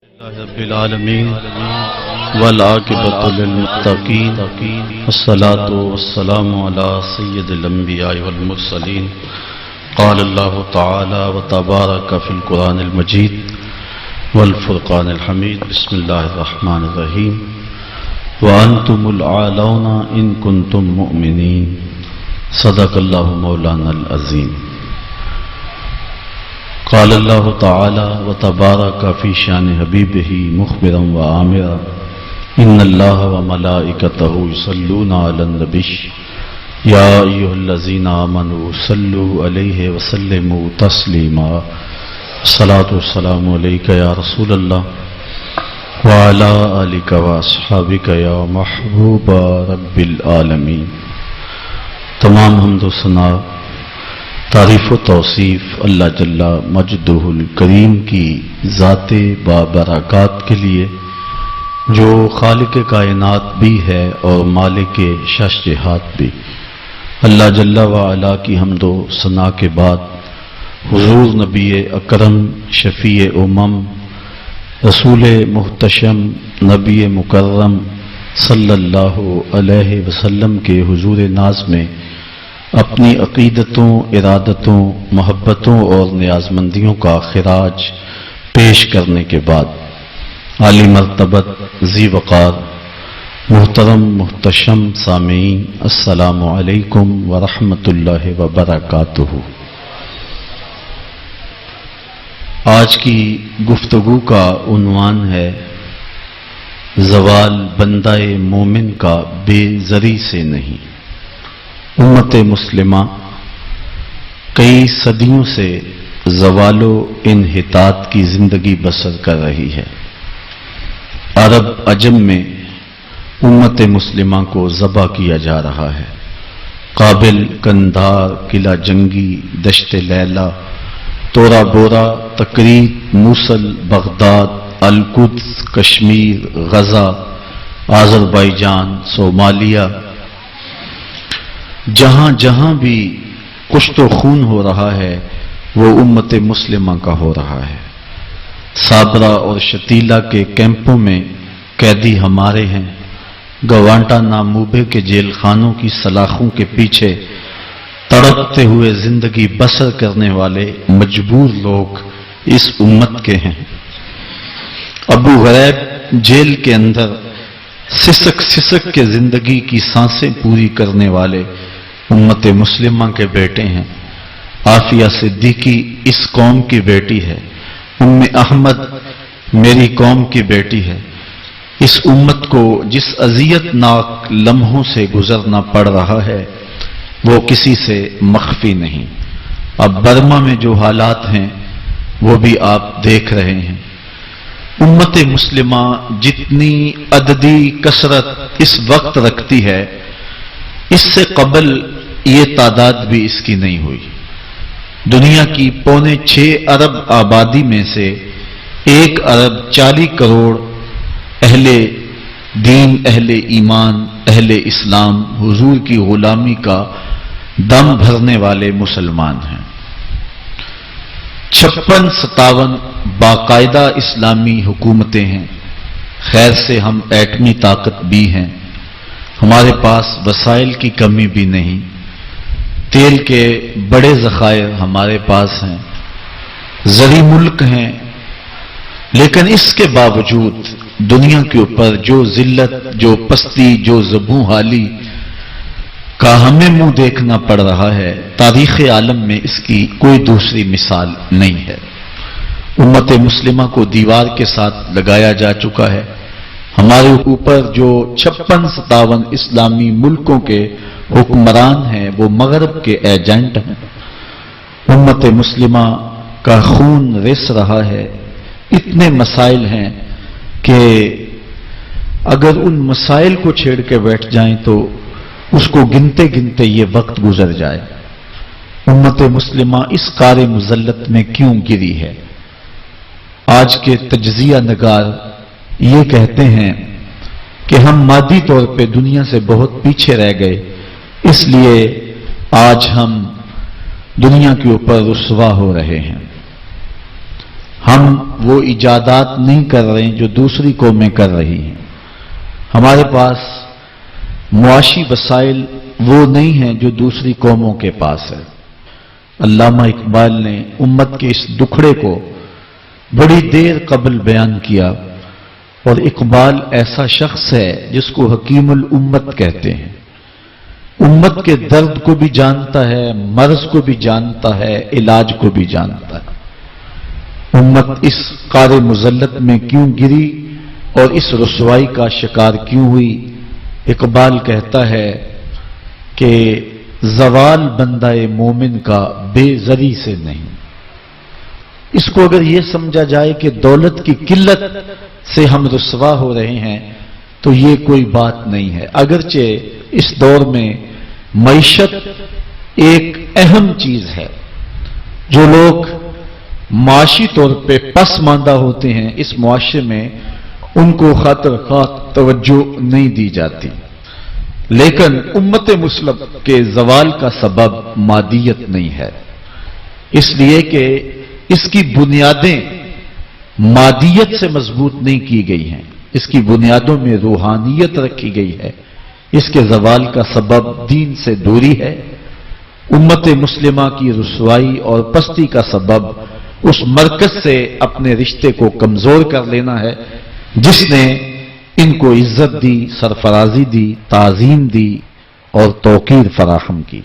رب العالمین والعاقبۃ للمتقین والصلاة والسلام علی سید الانبیاء والمرسلین قال اللہ تعالی وتبارک فی القرآن المجید والفرقان الحمید بسم اللہ الرحمن الرحیم وانتم العالون ان کنتم مؤمنین صدق اللہ مولانا العظیم قال اللہ تعالی وتبارک فی شان حبیبہ مخبرا وآمرا ان اللہ وملائکتہ یصلون علی النبی یا ایھا الذین آمنوا صلوا علیہ وسلموا تسلیما الصلاۃ والسلام علیک یا رسول اللہ وعلی آلک واصحابک یا محبوب رب العالمین۔ تمام حمد و ثنا تعریف و توصیف اللہ جل مجدہ الکریم کی ذات بابرکات کے لیے جو خالق کائنات بھی ہے اور مالک شش جہات بھی۔ اللہ جل وعلا کی حمد و ثنا کے بعد حضور نبی اکرم شفیع امم رسول محتشم نبی مکرم صلی اللہ علیہ وسلم کے حضور ناز میں اپنی عقیدتوں، ارادتوں، محبتوں اور نیازمندیوں کا خراج پیش کرنے کے بعد عالی مرتبت ذی وقار محترم محتشم سامعین السلام علیکم ورحمۃ اللہ وبرکاتہ۔ آج کی گفتگو کا عنوان ہے زوال بندہ مومن کا بے زری سے نہیں۔ امت مسلمہ کئی صدیوں سے زوال و انحطاط کی زندگی بسر کر رہی ہے۔ عرب عجم میں امت مسلمہ کو ذبح کیا جا رہا ہے۔ قابل، قندھار، قلعہ جنگی، دشت لیلہ، تورا بورا، تکریت، موصل، بغداد، القدس، کشمیر، غزہ، آذربائیجان، صومالیہ، جہاں جہاں بھی کشت و خون ہو رہا ہے وہ امت مسلمہ کا ہو رہا ہے۔ صابرا اور شتیلا کے کیمپوں میں قیدی ہمارے ہیں۔ گوانٹا ناموبے کے جیل خانوں کی سلاخوں کے پیچھے تڑپتے ہوئے زندگی بسر کرنے والے مجبور لوگ اس امت کے ہیں۔ ابو غریب جیل کے اندر سسک سسک کے زندگی کی سانسیں پوری کرنے والے امت مسلمہ کے بیٹے ہیں۔ عافیہ صدیقی اس قوم کی بیٹی ہے۔ ام احمد میری قوم کی بیٹی ہے۔ اس امت کو جس اذیت ناک لمحوں سے گزرنا پڑ رہا ہے وہ کسی سے مخفی نہیں۔ اب برما میں جو حالات ہیں وہ بھی آپ دیکھ رہے ہیں۔ امت مسلمہ جتنی عددی کثرت اس وقت رکھتی ہے اس سے قبل یہ تعداد بھی اس کی نہیں ہوئی۔ دنیا کی 6.25 ارب آبادی میں سے 1 ارب 40 کروڑ اہل دین، اہل ایمان، اہل اسلام، حضور کی غلامی کا دم بھرنے والے مسلمان ہیں۔ 56-57 باقاعدہ اسلامی حکومتیں ہیں۔ خیر سے ہم ایٹمی طاقت بھی ہیں۔ ہمارے پاس وسائل کی کمی بھی نہیں۔ تیل کے بڑے ذخائر ہمارے پاس ہیں۔ زرعی ملک ہیں، لیکن اس کے باوجود دنیا کے اوپر جو ذلت، جو پستی، جو زبوں حالی کا ہمیں منہ دیکھنا پڑ رہا ہے، تاریخ عالم میں اس کی کوئی دوسری مثال نہیں ہے۔ امت مسلمہ کو دیوار کے ساتھ لگایا جا چکا ہے۔ ہمارے اوپر جو 56-57 اسلامی ملکوں کے حکمران ہیں وہ مغرب کے ایجنٹ ہیں۔ امت مسلمہ کا خون رس رہا ہے۔ اتنے مسائل ہیں کہ اگر ان مسائل کو چھیڑ کے بیٹھ جائیں تو اس کو گنتے گنتے یہ وقت گزر جائے۔ امت مسلمہ اس کار مذلت میں کیوں گری ہے؟ آج کے تجزیہ نگار یہ کہتے ہیں کہ ہم مادی طور پہ دنیا سے بہت پیچھے رہ گئے، اس لیے آج ہم دنیا کے اوپر رسوا ہو رہے ہیں۔ ہم وہ ایجادات نہیں کر رہے ہیں جو دوسری قومیں کر رہی ہیں. ہمارے پاس معاشی وسائل وہ نہیں ہیں جو دوسری قوموں کے پاس ہے. علامہ اقبال نے امت کے اس دکھڑے کو بڑی دیر قبل بیان کیا، اور اقبال ایسا شخص ہے جس کو حکیم الامت کہتے ہیں. امت کے درد کو بھی جانتا ہے، مرض کو بھی جانتا ہے، علاج کو بھی جانتا ہے. امت اس قار مذلت میں کیوں گری اور اس رسوائی کا شکار کیوں ہوئی؟ اقبال کہتا ہے کہ زوال بندہ مومن کا بے زری سے نہیں. اس کو اگر یہ سمجھا جائے کہ دولت کی قلت سے ہم رسوا ہو رہے ہیں تو یہ کوئی بات نہیں ہے. اگرچہ اس دور میں معیشت ایک اہم چیز ہے. جو لوگ معاشی طور پہ پسماندہ ہوتے ہیں اس معاشرے میں ان کو خاطر خواہ توجہ نہیں دی جاتی، لیکن امت مسلم کے زوال کا سبب مادیت نہیں ہے، اس لیے کہ اس کی بنیادیں مادیت سے مضبوط نہیں کی گئی ہیں، اس کی بنیادوں میں روحانیت رکھی گئی ہے. اس کے زوال کا سبب دین سے دوری ہے. امت مسلمہ کی رسوائی اور پستی کا سبب اس مرکز سے اپنے رشتے کو کمزور کر لینا ہے جس نے ان کو عزت دی، سرفرازی دی، تعظیم دی اور توقیر فراہم کی.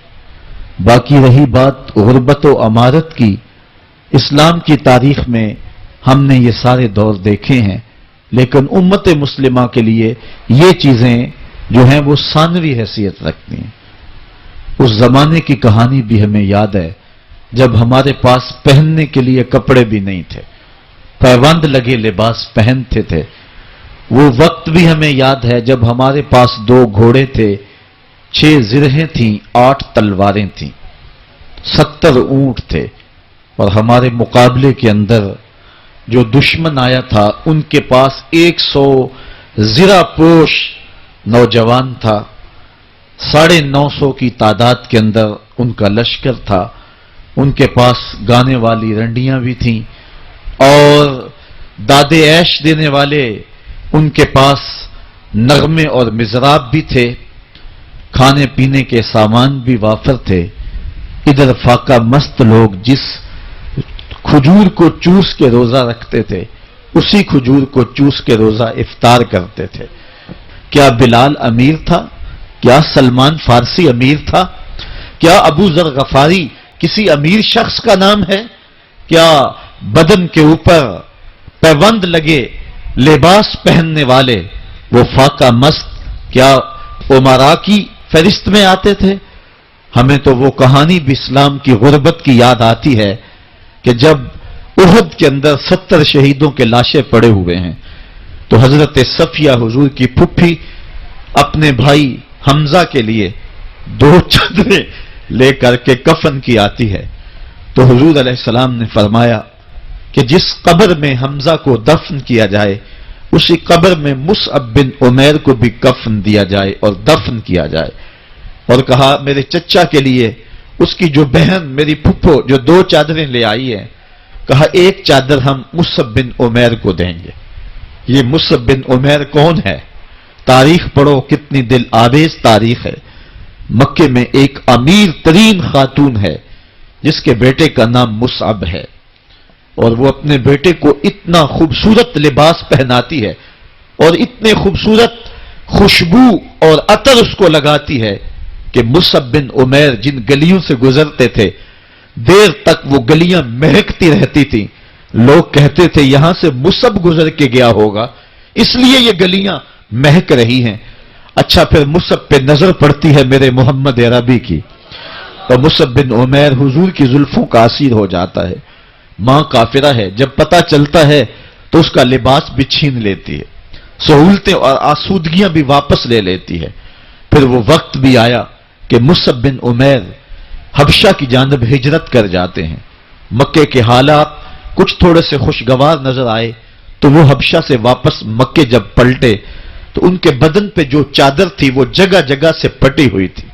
باقی رہی بات غربت و امارت کی، اسلام کی تاریخ میں ہم نے یہ سارے دور دیکھے ہیں، لیکن امت مسلمہ کے لیے یہ چیزیں جو ہیں وہ ثانوی حیثیت رکھتی ہیں. اس زمانے کی کہانی بھی ہمیں یاد ہے جب ہمارے پاس پہننے کے لیے کپڑے بھی نہیں تھے، پیوند لگے لباس پہنتے تھے. وہ وقت بھی ہمیں یاد ہے جب ہمارے پاس 2 گھوڑے تھے، 6 زرہیں تھیں، 8 تلواریں تھیں، 70 اونٹ تھے، اور ہمارے مقابلے کے اندر جو دشمن آیا تھا ان کے پاس 100 زرہ پوش نوجوان تھا. 950 کی تعداد کے اندر ان کا لشکر تھا. ان کے پاس گانے والی رنڈیاں بھی تھیں اور دادے عیش دینے والے ان کے پاس نغمے اور مزراب بھی تھے. کھانے پینے کے سامان بھی وافر تھے. ادھر فاقہ مست لوگ جس کھجور کو چوس کے روزہ رکھتے تھے اسی کھجور کو چوس کے روزہ افطار کرتے تھے. کیا بلال امیر تھا؟ کیا سلمان فارسی امیر تھا؟ کیا ابو ذر غفاری کسی امیر شخص کا نام ہے؟ کیا بدن کے اوپر پیوند لگے لباس پہننے والے وہ فاقہ مست کیا امراء کی فہرست میں آتے تھے؟ ہمیں تو وہ کہانی بھی اسلام کی غربت کی یاد آتی ہے کہ جب احد کے اندر 70 شہیدوں کے لاشیں پڑے ہوئے ہیں تو حضرت صفیہ حضور کی پھپھی اپنے بھائی حمزہ کے لیے 2 چادریں لے کر کے کفن کی آتی ہے. تو حضور علیہ السلام نے فرمایا کہ جس قبر میں حمزہ کو دفن کیا جائے اسی قبر میں مصعب بن عمیر کو بھی کفن دیا جائے اور دفن کیا جائے. اور کہا میرے چچا کے لیے اس کی جو بہن میری پھپھو جو 2 چادریں لے آئی ہیں، کہا 1 چادر ہم مصعب بن عمیر کو دیں گے. یہ مصعب بن عمیر کون ہے؟ تاریخ پڑھو، کتنی دل آویز تاریخ ہے. مکے میں ایک امیر ترین خاتون ہے جس کے بیٹے کا نام مصعب ہے، اور وہ اپنے بیٹے کو اتنا خوبصورت لباس پہناتی ہے اور اتنے خوبصورت خوشبو اور عطر اس کو لگاتی ہے کہ مصعب بن عمیر جن گلیوں سے گزرتے تھے دیر تک وہ گلیاں مہکتی رہتی تھیں. لوگ کہتے تھے یہاں سے مصعب گزر کے گیا ہوگا اس لیے یہ گلیاں مہک رہی ہیں. اچھا پھر مصعب پہ نظر پڑتی ہے میرے محمد عربی کی تو مصعب بن عمیر حضور کی زلفوں کا اسیر ہو جاتا ہے. ماں کافرہ ہے، جب پتہ چلتا ہے تو اس کا لباس بھی چھین لیتی ہے، سہولتیں اور آسودگیاں بھی واپس لے لیتی ہے. پھر وہ وقت بھی آیا کہ مصعب بن عمیر حبشہ کی جانب ہجرت کر جاتے ہیں. مکے کے حالات کچھ تھوڑے سے خوشگوار نظر آئے تو وہ حبشہ سے واپس مکے جب پلٹے تو ان کے بدن پہ جو چادر تھی وہ جگہ جگہ سے پٹی ہوئی تھی.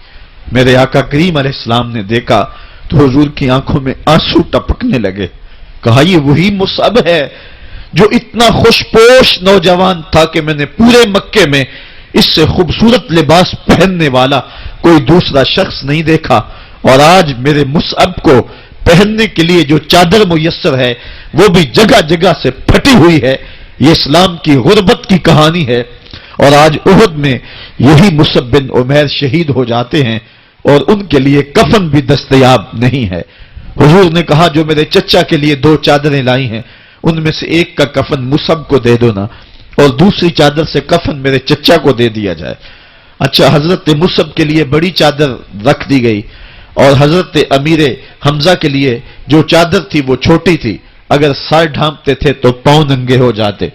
میرے آقا کریم علیہ السلام نے دیکھا تو حضور کی آنکھوں میں آنسو ٹپکنے لگے. کہا یہ وہی مصعب ہے جو اتنا خوشپوش نوجوان تھا کہ میں نے پورے مکے میں اس سے خوبصورت لباس پہننے والا کوئی دوسرا شخص نہیں دیکھا، اور آج میرے مصعب کو پہننے کے لیے جو چادر میسر ہے وہ بھی جگہ جگہ سے پھٹی ہوئی ہے۔ یہ اسلام کی غربت کی کہانی ہے، اور آج احد میں یہی مصعب بن عمیر شہید ہو جاتے ہیں اور ان کے لیے کفن بھی دستیاب نہیں ہے۔ حضور نے کہا جو میرے چچا کے لیے 2 چادریں لائی ہیں ان میں سے ایک کا کفن مصعب کو دے دو نا، اور دوسری چادر سے کفن میرے چچا کو دے دیا جائے۔ اچھا، حضرت مصعب کے لیے بڑی چادر رکھ دی گئی، اور حضرت امیر حمزہ کے لیے جو چادر تھی وہ چھوٹی تھی، اگر سر ڈھانپتے تھے تو پاؤں ننگے ہو جاتے،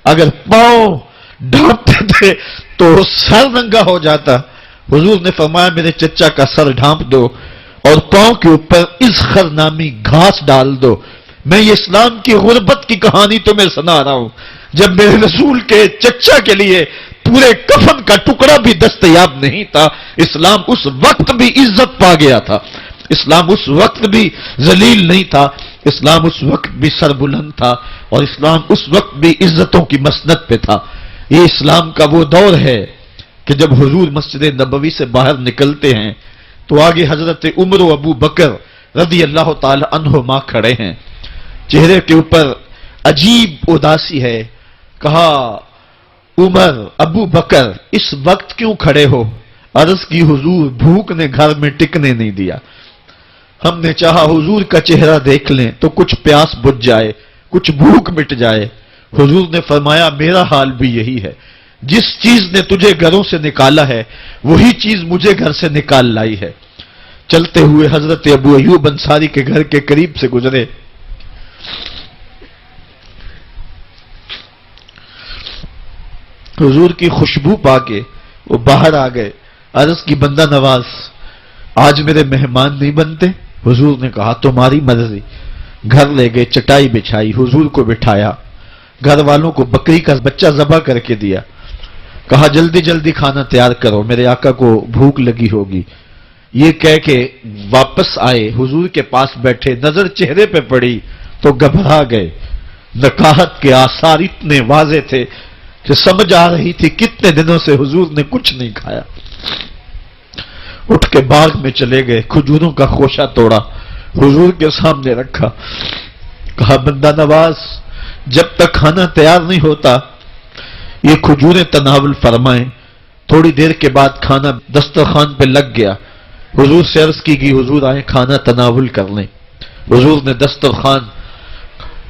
اگر پاؤں ڈھانپتے تھے تو سر ننگا ہو جاتا۔ حضور نے فرمایا میرے چچا کا سر ڈھانپ دو اور پاؤں کے اوپر اذخر نامی گھاس ڈال دو۔ میں یہ اسلام کی غربت کی کہانی تمہیں سنا رہا ہوں، جب میرے رسول کے چچا کے لیے پورے کفن کا ٹکڑا بھی دستیاب نہیں تھا، اسلام اس وقت بھی عزت پا گیا تھا، اسلام اس وقت بھی ذلیل نہیں تھا، اسلام اس وقت بھی سربلند تھا، اور اسلام اس وقت بھی عزتوں کی مسند پہ تھا۔ یہ اسلام کا وہ دور ہے کہ جب حضور مسجد نبوی سے باہر نکلتے ہیں تو آگے حضرت عمر و ابو بکر رضی اللہ تعالی عنہما کھڑے ہیں، چہرے کے اوپر عجیب اداسی ہے۔ کہا عمر، ابو بکر اس وقت کیوں کھڑے ہو؟ عرض کی حضور بھوک نے گھر میں ٹکنے نہیں دیا، ہم نے چاہا حضور کا چہرہ دیکھ لیں تو کچھ پیاس بجھ جائے، کچھ بھوک مٹ جائے۔ حضور نے فرمایا میرا حال بھی یہی ہے، جس چیز نے تجھے گھروں سے نکالا ہے وہی چیز مجھے گھر سے نکال لائی ہے۔ چلتے ہوئے حضرت ابو ایوب انصاری کے گھر کے قریب سے گزرے، حضور کی خوشبو پا کے وہ باہر آ گئے۔ عرض کی بندہ نواز آج میرے مہمان نہیں بنتے؟ حضور نے کہا تمہاری مرضی۔ گھر لے گئے، چٹائی بچھائی، حضور کو بٹھایا، گھر والوں کو بکری کا بچہ ذبح کر کے دیا، کہا جلدی جلدی کھانا تیار کرو، میرے آقا کو بھوک لگی ہوگی۔ یہ کہہ کے واپس آئے، حضور کے پاس بیٹھے، نظر چہرے پہ پڑی تو گھبرا گئے۔ نکاحت کے آثار اتنے واضح تھے کہ سمجھ آ رہی تھی کتنے دنوں سے حضور نے کچھ نہیں کھایا۔ اٹھ کے باغ میں چلے گئے، کھجوروں کا خوشہ توڑا، حضور کے سامنے رکھا، کہا بندہ نواز جب تک کھانا تیار نہیں ہوتا یہ کھجوریں تناول فرمائیں۔ تھوڑی دیر کے بعد کھانا دسترخوان پہ لگ گیا، حضور سے عرض کی گئی حضور آئیں کھانا تناول کر لیں۔ حضور نے دسترخوان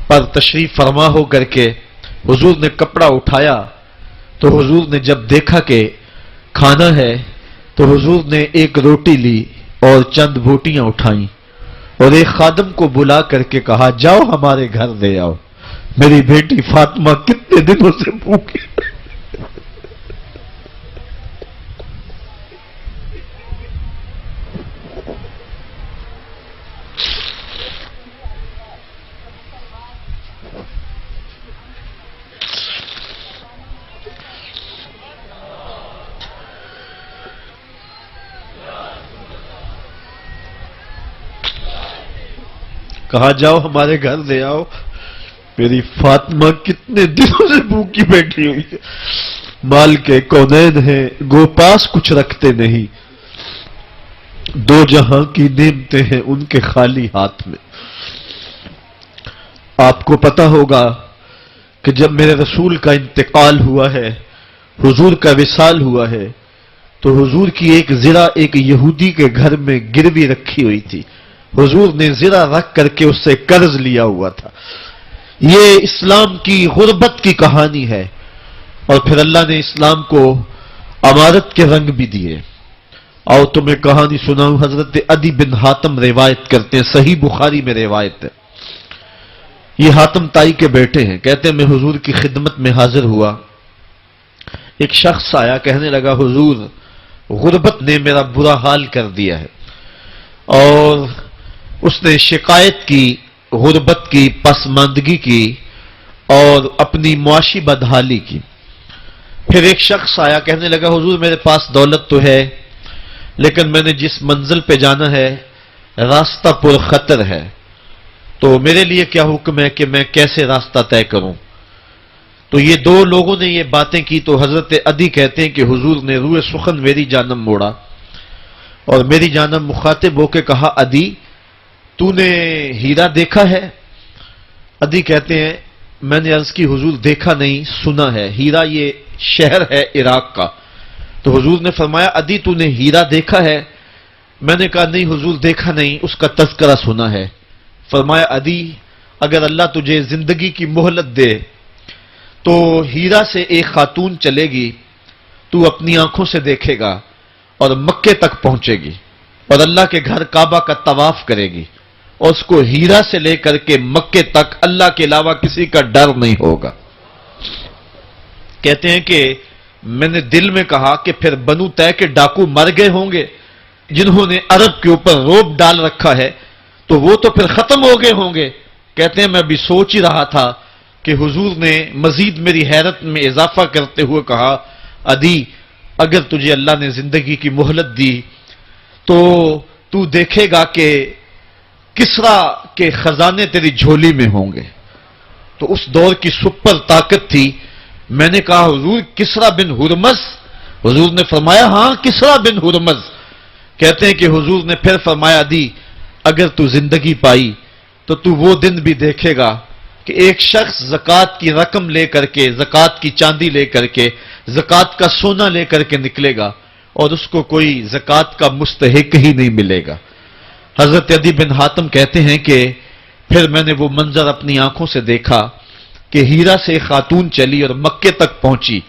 پر تشریف فرما ہو کر کے حضور نے کپڑا اٹھایا تو حضور نے جب دیکھا کہ کھانا ہے تو حضور نے ایک روٹی لی اور چند بوٹیاں اٹھائیں اور ایک خادم کو بلا کر کے کہا جاؤ ہمارے گھر دے آؤ، میری بیٹی فاطمہ کتنے دنوں سے بھوکی۔ کہا جاؤ ہمارے گھر لے آؤ، میری فاطمہ کتنے دنوں سے بھوکی بیٹھی ہوئی ہے۔ مال کے کونین ہیں گو پاس کچھ رکھتے نہیں، دو جہاں کی نعمتیں ہیں ان کے خالی ہاتھ میں۔ آپ کو پتا ہوگا کہ جب میرے رسول کا انتقال ہوا ہے، حضور کا وصال ہوا ہے، تو حضور کی ایک زرہ ایک یہودی کے گھر میں گروی رکھی ہوئی تھی، حضور نے زرہ رکھ کر کے اس سے قرض لیا ہوا تھا۔ یہ اسلام کی غربت کی کہانی ہے، اور پھر اللہ نے اسلام کو امارت کے رنگ بھی دیے۔ اور تمہیں کہانی سناؤں، حضرت عدی بن حاتم روایت کرتے ہیں، صحیح بخاری میں روایت ہے، یہ حاتم تائی کے بیٹے ہیں، کہتے ہیں میں حضور کی خدمت میں حاضر ہوا، ایک شخص آیا کہنے لگا حضور غربت نے میرا برا حال کر دیا ہے، اور اس نے شکایت کی غربت کی، پسماندگی کی اور اپنی معاشی بدحالی کی۔ پھر ایک شخص آیا کہنے لگا حضور میرے پاس دولت تو ہے لیکن میں نے جس منزل پہ جانا ہے راستہ پر خطر ہے، تو میرے لیے کیا حکم ہے کہ میں کیسے راستہ طے کروں؟ تو یہ دو لوگوں نے یہ باتیں کی تو حضرت عدی کہتے ہیں کہ حضور نے روح سخن میری جانب موڑا اور میری جانب مخاطب ہو کے کہا، عدی تو نے ہیرا دیکھا ہے؟ عدی کہتے ہیں میں نے عرض کی حضور دیکھا نہیں، سنا ہے۔ ہیرا یہ شہر ہے عراق کا۔ تو حضور نے فرمایا، عدی تو نے ہیرا دیکھا ہے؟ میں نے کہا نہیں حضور دیکھا نہیں، اس کا تذکرہ سنا ہے۔ فرمایا، عدی اگر اللہ تجھے زندگی کی مہلت دے تو ہیرا سے ایک خاتون چلے گی، تو اپنی آنکھوں سے دیکھے گا اور مکے تک پہنچے گی اور اللہ کے گھر کعبہ کا طواف کرے گی اور اس کو ہیرا سے لے کر کے مکے تک اللہ کے علاوہ کسی کا ڈر نہیں ہوگا۔ کہتے ہیں کہ میں نے دل میں کہا کہ پھر بنو طے کے ڈاکو مر گئے ہوں گے جنہوں نے عرب کے اوپر روب ڈال رکھا ہے، تو وہ تو پھر ختم ہو گئے ہوں گے۔ کہتے ہیں میں بھی سوچ ہی رہا تھا کہ حضور نے مزید میری حیرت میں اضافہ کرتے ہوئے کہا، عدی اگر تجھے اللہ نے زندگی کی مہلت دی تو دیکھے گا کہ کسرا کے خزانے تیری جھولی میں ہوں گے۔ تو اس دور کی سپر طاقت تھی۔ میں نے کہا حضور کسرا بن ہرمز؟ حضور نے فرمایا ہاں کسرا بن ہرمز۔ کہتے ہیں کہ حضور نے پھر فرمایا، عدی اگر تو زندگی پائی تو وہ دن بھی دیکھے گا کہ ایک شخص زکوٰۃ کی رقم لے کر کے، زکوٰۃ کی چاندی لے کر کے، زکوٰۃ کا سونا لے کر کے نکلے گا اور اس کو کوئی زکوٰۃ کا مستحق ہی نہیں ملے گا۔ حضرت عدی بن حاتم کہتے ہیں کہ پھر میں نے وہ منظر اپنی آنکھوں سے دیکھا کہ ہیرا سے ایک خاتون چلی اور مکے تک پہنچی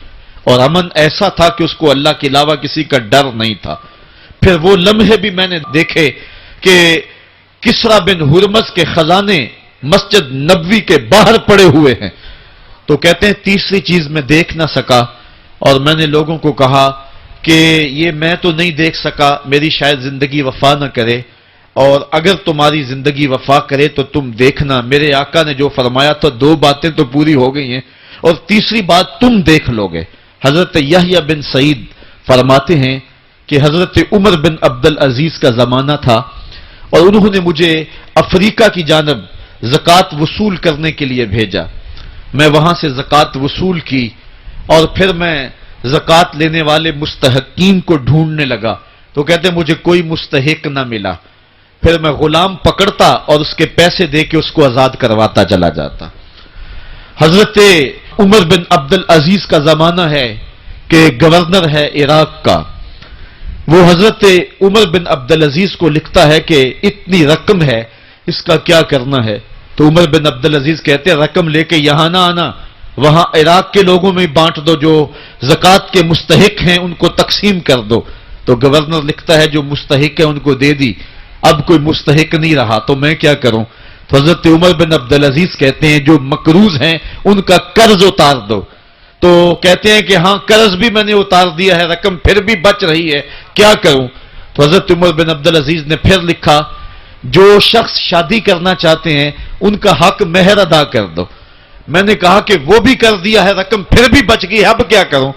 اور امن ایسا تھا کہ اس کو اللہ کے علاوہ کسی کا ڈر نہیں تھا۔ پھر وہ لمحے بھی میں نے دیکھے کہ کسرا بن ہرمز کے خزانے مسجد نبوی کے باہر پڑے ہوئے ہیں۔ تو کہتے ہیں تیسری چیز میں دیکھ نہ سکا اور میں نے لوگوں کو کہا کہ یہ میں تو نہیں دیکھ سکا، میری شاید زندگی وفا نہ کرے، اور اگر تمہاری زندگی وفا کرے تو تم دیکھنا میرے آقا نے جو فرمایا تھا، دو باتیں تو پوری ہو گئی ہیں اور تیسری بات تم دیکھ لو گے۔ حضرت یحییٰ بن سعید فرماتے ہیں کہ حضرت عمر بن عبد العزیز کا زمانہ تھا اور انہوں نے مجھے افریقہ کی جانب زکوٰۃ وصول کرنے کے لیے بھیجا۔ میں وہاں سے زکوٰۃ وصول کی اور پھر میں زکوٰۃ لینے والے مستحقین کو ڈھونڈنے لگا تو کہتے مجھے کوئی مستحق نہ ملا۔ پھر میں غلام پکڑتا اور اس کے پیسے دے کے اس کو آزاد کرواتا چلا جاتا۔ حضرت عمر بن عبد العزیز کا زمانہ ہے کہ گورنر ہے عراق کا، وہ حضرت عمر بن عبد العزیز کو لکھتا ہے کہ اتنی رقم ہے، اس کا کیا کرنا ہے؟ تو عمر بن عبد العزیز کہتے ہیں رقم لے کے یہاں نہ آنا، وہاں عراق کے لوگوں میں بانٹ دو، جو زکوٰۃ کے مستحق ہیں ان کو تقسیم کر دو۔ تو گورنر لکھتا ہے جو مستحق ہے ان کو دے دی، اب کوئی مستحق نہیں رہا تو میں کیا کروں؟ تو حضرت عمر بن عبد العزیز کہتے ہیں جو مقروض ہیں ان کا قرض اتار دو۔ تو کہتے ہیں کہ ہاں قرض بھی میں نے اتار دیا ہے، رقم پھر بھی بچ رہی ہے، کیا کروں؟ تو حضرت عمر بن عبد العزیز نے پھر لکھا جو شخص شادی کرنا چاہتے ہیں ان کا حق مہر ادا کر دو۔ میں نے کہا کہ وہ بھی کر دیا ہے، رقم پھر بھی بچ گئی، اب کیا کروں؟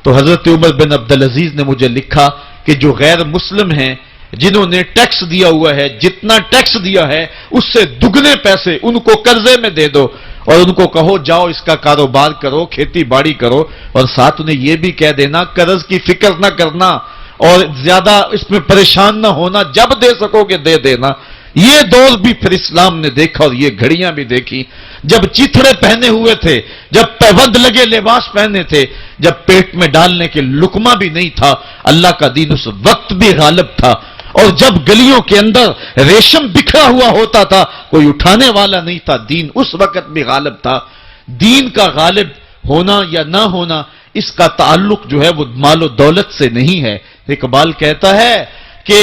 تو حضرت عمر بن عبد العزیز نے مجھے لکھا کہ جو غیر مسلم ہیں جنہوں نے ٹیکس دیا ہوا ہے، جتنا ٹیکس دیا ہے اس سے دگنے پیسے ان کو قرضے میں دے دو اور ان کو کہو جاؤ اس کا کاروبار کرو، کھیتی باڑی کرو، اور ساتھ انہیں یہ بھی کہہ دینا قرض کی فکر نہ کرنا اور زیادہ اس میں پریشان نہ ہونا، جب دے سکو گے دے دینا۔ یہ دور بھی پھر اسلام نے دیکھا اور یہ گھڑیاں بھی دیکھی، جب چیتھڑے پہنے ہوئے تھے، جب پیوند لگے لباس پہنے تھے، جب پیٹ میں ڈالنے کے لقمہ بھی نہیں تھا، اللہ کا دین اس وقت بھی غالب تھا، اور جب گلیوں کے اندر ریشم بکھرا ہوا ہوتا تھا کوئی اٹھانے والا نہیں تھا، دین اس وقت بھی غالب تھا۔ دین کا غالب ہونا یا نہ ہونا اس کا تعلق جو ہے وہ مال و دولت سے نہیں ہے۔ اقبال کہتا ہے کہ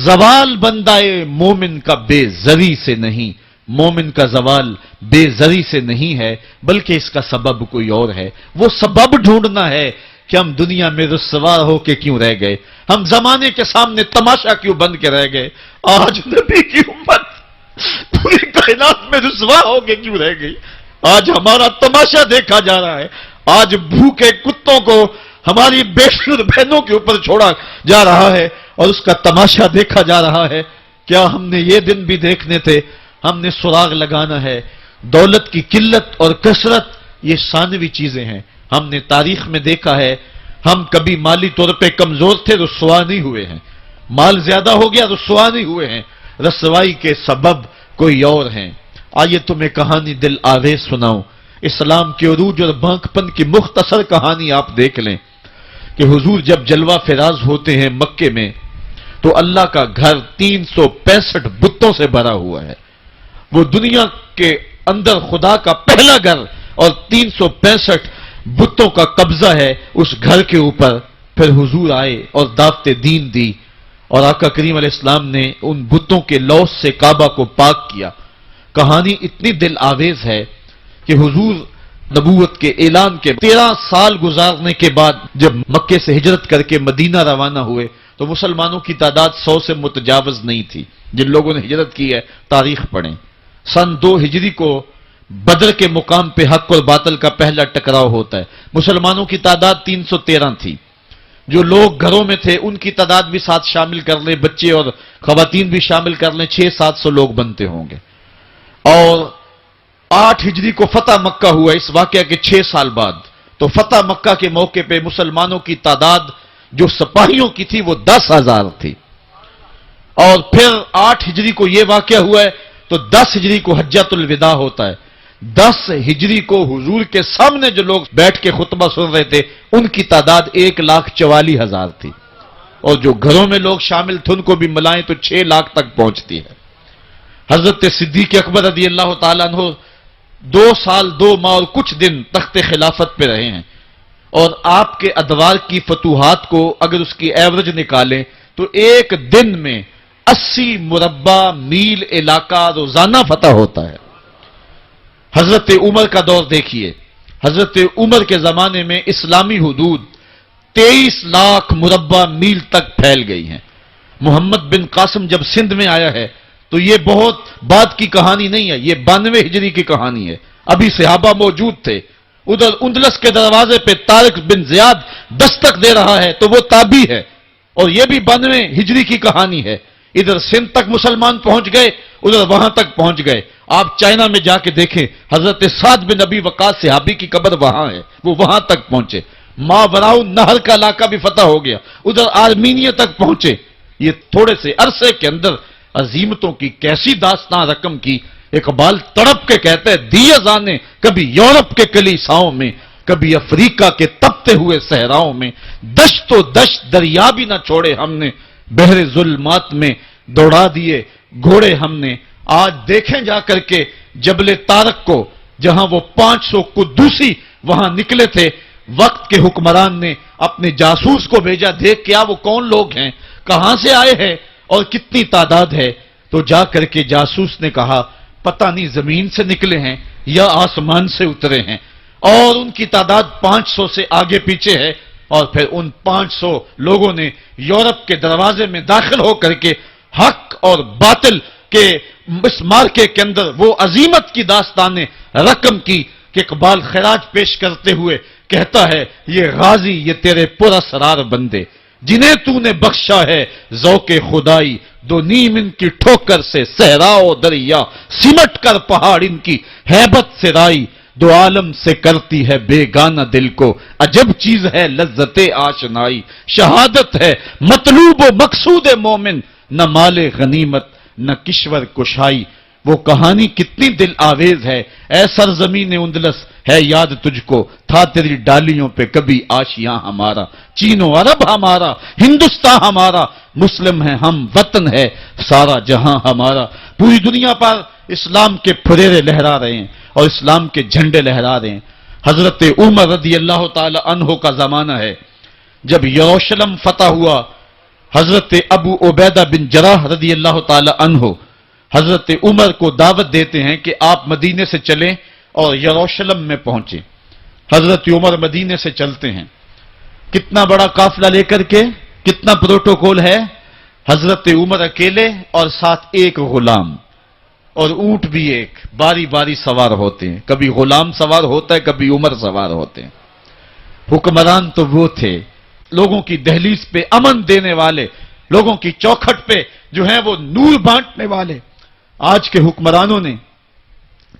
زوال بندہ مومن کا بے زری سے نہیں، مومن کا زوال بے زری سے نہیں ہے بلکہ اس کا سبب کوئی اور ہے۔ وہ سبب ڈھونڈنا ہے کہ ہم دنیا میں رسوا ہو کے کیوں رہ گئے، ہم زمانے کے سامنے تماشا کیوں بن کے رہ گئے، آج نبی کی امت پوری کائنات میں رسوا ہو کے کیوں رہ گئی، آج ہمارا تماشا دیکھا جا رہا ہے، آج بھوکے کتوں کو ہماری بیٹی اور بہنوں کے اوپر چھوڑا جا رہا ہے اور اس کا تماشا دیکھا جا رہا ہے۔ کیا ہم نے یہ دن بھی دیکھنے تھے؟ ہم نے سراغ لگانا ہے، دولت کی قلت اور کثرت یہ ثانوی چیزیں ہیں۔ ہم نے تاریخ میں دیکھا ہے ہم کبھی مالی طور پہ کمزور تھے، رسوا نہیں ہوئے ہیں، مال زیادہ ہو گیا رسوا نہیں ہوئے ہیں، رسوائی کے سبب کوئی اور ہیں۔ آئیے تمہیں کہانی دل آویز سناؤں، اسلام کے عروج اور بانک پن کی مختصر کہانی آپ دیکھ لیں کہ حضور جب جلوہ فراز ہوتے ہیں مکے میں تو اللہ کا گھر 365 بتوں سے بھرا ہوا ہے۔ وہ دنیا کے اندر خدا کا پہلا گھر اور 365 بتوں کا قبضہ ہے اس گھر کے اوپر۔ پھر حضور آئے اور دعوت دین دی اور آقا کریم علیہ السلام نے ان بتوں کے لوث سے کعبہ کو پاک کیا۔ کہانی اتنی دل آویز ہے کہ حضور نبوت کے اعلان کے 13 سال گزارنے کے بعد جب مکے سے ہجرت کر کے مدینہ روانہ ہوئے تو مسلمانوں کی تعداد 100 سے متجاوز نہیں تھی۔ جن لوگوں نے ہجرت کی ہے تاریخ پڑھیں۔ سن 2 ہجری کو بدر کے مقام پہ حق اور باطل کا پہلا ٹکراؤ ہوتا ہے۔ مسلمانوں کی تعداد 313 تھی۔ جو لوگ گھروں میں تھے ان کی تعداد بھی ساتھ شامل کر لیں، بچے اور خواتین بھی شامل کر لیں، 600-700 لوگ بنتے ہوں گے۔ اور 8 ہجری کو فتح مکہ ہوا اس واقعہ کے 6 سال بعد۔ تو فتح مکہ کے موقع پہ مسلمانوں کی تعداد جو سپاہیوں کی تھی وہ 10,000 تھی۔ اور پھر 8 ہجری کو یہ واقعہ ہوا ہے تو 10 ہجری کو حجۃ الوداع ہوتا ہے۔ 10 ہجری کو حضور کے سامنے جو لوگ بیٹھ کے خطبہ سن رہے تھے ان کی تعداد 1,44,000 تھی، اور جو گھروں میں لوگ شامل تھے ان کو بھی ملائیں تو 6 لاکھ تک پہنچتی ہے۔ حضرت صدیق اکبر رضی اللہ تعالیٰ عنہ 2 سال 2 ماہ اور کچھ دن تخت خلافت پہ رہے ہیں، اور آپ کے ادوار کی فتوحات کو اگر اس کی ایوریج نکالیں تو ایک دن میں 80 مربع میل علاقہ روزانہ فتح ہوتا ہے۔ حضرت عمر کا دور دیکھیے، حضرت عمر کے زمانے میں اسلامی حدود 23 لاکھ مربع میل تک پھیل گئی ہیں۔ محمد بن قاسم جب سندھ میں آیا ہے تو یہ بہت بعد کی کہانی نہیں ہے، یہ 92 ہجری کی کہانی ہے، ابھی صحابہ موجود تھے۔ ادھر اندلس کے دروازے پہ طارق بن زیاد دستک دے رہا ہے تو وہ تابعی ہے، اور یہ بھی 92 ہجری کی کہانی ہے۔ ادھر سندھ تک مسلمان پہنچ گئے، ادھر وہاں تک پہنچ گئے۔ آپ چائنا میں جا کے دیکھیں، حضرت سعد بن ابی وقاص صحابی کی قبر وہاں ہے، وہ وہاں تک پہنچے۔ ماوراء نہر کا علاقہ بھی فتح ہو گیا، ادھر آرمینیا تک پہنچے۔ یہ تھوڑے سے عرصے کے اندر عظیمتوں کی کیسی داستان رقم کی۔ اقبال تڑپ کے کہتا ہے دیے جانے کبھی یورپ کے کلیساؤں میں، کبھی افریقہ کے تپتے ہوئے صحراؤں میں، دشت و دشت دریا بھی نہ چھوڑے ہم نے، بحر ظلمات میں دوڑا دیے گھوڑے ہم نے۔ آج دیکھیں جا کر کے جبل طارق کو، جہاں وہ 500 قدوسی وہاں نکلے تھے، وقت کے حکمران نے اپنے جاسوس کو بھیجا، دیکھ کیا وہ کون لوگ ہیں، کہاں سے آئے ہیں اور کتنی تعداد ہے۔ تو جا کر کے جاسوس نے کہا پتہ نہیں زمین سے نکلے ہیں یا آسمان سے اترے ہیں، اور ان کی تعداد 500 سے آگے پیچھے ہے۔ اور پھر ان 500 لوگوں نے یورپ کے دروازے میں داخل ہو کر کے حق اور باطل کے اس مارکے کے اندر وہ عظیمت کی داستانیں رقم کی کہ اقبال خراج پیش کرتے ہوئے کہتا ہے یہ غازی یہ تیرے پراسرار بندے جنہیں تو نے بخشا ہے ذوق خدائی، دو نیم ان کی ٹھوکر سے صحرا و دریا، سمٹ کر پہاڑ ان کی ہیبت سے رائی، دو عالم سے کرتی ہے بیگانہ دل کو، عجب چیز ہے لذت آشنائی، شہادت ہے مطلوب و مقصود مومن، نہ مال غنیمت نہ کشور کشائی۔ وہ کہانی کتنی دل آویز ہے۔ اے سرزمین اندلس ہے یاد تجھ کو، تھا تیری ڈالیوں پہ کبھی آشیاں ہمارا، چین و عرب ہمارا، ہندوستان ہمارا، مسلم ہے ہم، وطن ہے سارا جہاں ہمارا۔ پوری دنیا پر اسلام کے پھریرے لہرا رہے ہیں اور اسلام کے جھنڈے لہرا رہے ہیں۔ حضرت عمر رضی اللہ تعالی عنہ کا زمانہ ہے جب یروشلم فتح ہوا۔ حضرت ابو عبیدہ بن جراح رضی اللہ تعالی عنہ حضرت عمر کو دعوت دیتے ہیں کہ آپ مدینے سے چلیں اور یروشلم میں پہنچیں۔ حضرت عمر مدینے سے چلتے ہیں، کتنا بڑا قافلہ لے کر کے، کتنا پروٹوکول ہے۔ حضرت عمر اکیلے اور ساتھ ایک غلام، اور اونٹ بھی ایک، باری باری سوار ہوتے ہیں، کبھی غلام سوار ہوتا ہے کبھی عمر سوار ہوتے ہیں۔ حکمران تو وہ تھے لوگوں کی دہلیز پہ امن دینے والے، لوگوں کی چوکھٹ پہ جو ہیں وہ نور بانٹنے والے۔ آج کے حکمرانوں نے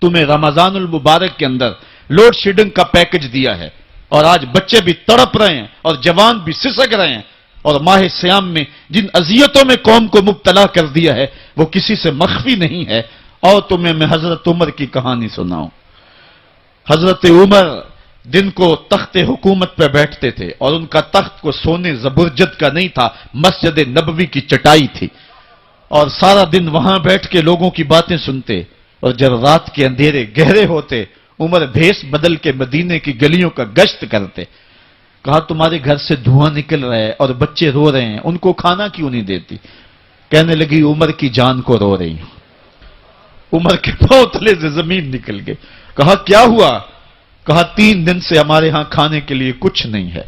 تمہیں رمضان المبارک کے اندر لوڈ شیڈنگ کا پیکج دیا ہے اور آج بچے بھی تڑپ رہے ہیں اور جوان بھی سسک رہے ہیں، اور ماہ سیام میں جن اذیتوں میں قوم کو مبتلا کر دیا ہے وہ کسی سے مخفی نہیں ہے۔ اور تمہیں میں حضرت عمر کی کہانی سناؤں۔ حضرت عمر دن کو تخت حکومت پہ بیٹھتے تھے اور ان کا تخت کو سونے زبرجد کا نہیں تھا، مسجد نبوی کی چٹائی تھی، اور سارا دن وہاں بیٹھ کے لوگوں کی باتیں سنتے، اور جب رات کے اندھیرے گہرے ہوتے عمر بھیس بدل کے مدینے کی گلیوں کا گشت کرتے۔ کہا تمہارے گھر سے دھواں نکل رہا ہے اور بچے رو رہے ہیں، ان کو کھانا کیوں نہیں دیتی؟ کہنے لگی عمر کی جان کو رو رہی ہوں۔ عمر کے پاؤں تلے سے زمین نکل گئی۔ کہا کیا ہوا؟ کہا 3 دن سے ہمارے ہاں کھانے کے لیے کچھ نہیں ہے،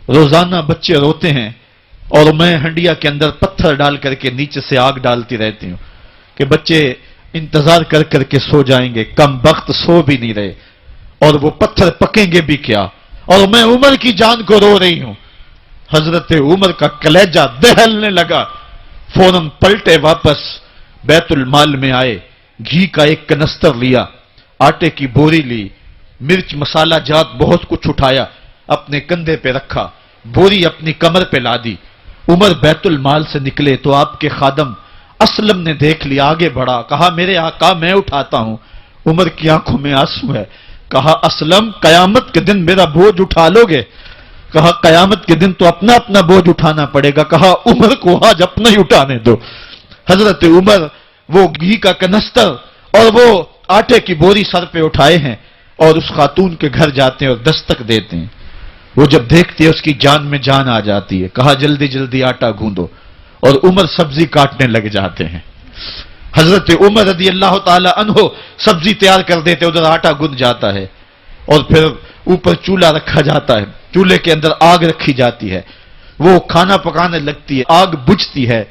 روزانہ بچے روتے ہیں اور میں ہنڈیا کے اندر پتھر ڈال کر کے نیچے سے آگ ڈالتی رہتی ہوں کہ بچے انتظار کر کر کے سو جائیں گے، کم وقت سو بھی نہیں رہے اور وہ پتھر پکیں گے بھی کیا، اور میں عمر کی جان کو رو رہی ہوں۔ حضرت عمر کا کلیجہ دہلنے لگا، فوراً پلٹے واپس بیت المال میں آئے، گھی کا ایک کنستر لیا، آٹے کی بوری لی، مرچ مسالہ جات بہت کچھ اٹھایا، اپنے کندھے پہ رکھا، بوری اپنی کمر پہ لا دی۔ عمر بیت المال سے نکلے تو آپ کے خادم اسلم نے دیکھ لیا، آگے بڑھا، کہا میرے آقا میں اٹھاتا ہوں۔ عمر کی آنکھوں میں آنسو ہے۔ کہا اسلم قیامت کے دن میرا بوجھ اٹھا لو گے؟ کہا قیامت کے دن تو اپنا اپنا بوجھ اٹھانا پڑے گا۔ کہا عمر کو آج اپنا ہی اٹھانے دو۔ حضرت عمر وہ گھی کا کنستر اور وہ آٹے کی بوری سر پہ اٹھائے ہیں اور اس خاتون کے گھر جاتے ہیں اور دستک دیتے ہیں۔ وہ جب دیکھتے ہیں اس کی جان میں جان آ جاتی ہے۔ کہا جلدی جلدی آٹا گوندو، اور عمر سبزی کاٹنے لگ جاتے ہیں۔ حضرت عمر رضی اللہ تعالی عنہ سبزی تیار کر دیتے، ادھر آٹا گند جاتا ہے، اور پھر اوپر چولہا رکھا جاتا ہے، چولہے کے اندر آگ رکھی جاتی ہے، وہ کھانا پکانے لگتی ہے، آگ بجھتی ہے۔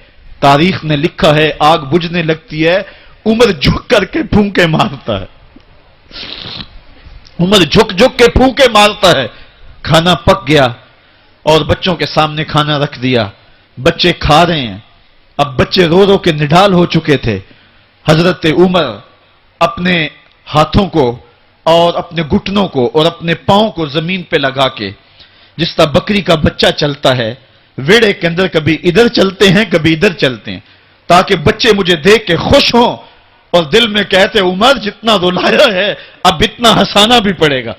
تاریخ نے لکھا ہے آگ بجھنے لگتی ہے، عمر جھک کر کے پھونکے مارتا ہے، عمر جھک جھک کے پھونکے مارتا ہے۔ کھانا پک گیا اور بچوں کے سامنے کھانا رکھ دیا، بچے کھا رہے ہیں۔ اب بچے رو رو کے نڈال ہو چکے تھے۔ حضرت عمر اپنے ہاتھوں کو اور اپنے گھٹنوں کو اور اپنے پاؤں کو زمین پہ لگا کے، جس طرح بکری کا بچہ چلتا ہے ویڑے کے اندر، کبھی ادھر چلتے ہیں کبھی ادھر چلتے ہیں، تاکہ بچے مجھے دیکھ کے خوش ہوں اور دل میں کہتے عمر جتنا رلایا ہے اب اتنا ہنسانا بھی پڑے گا۔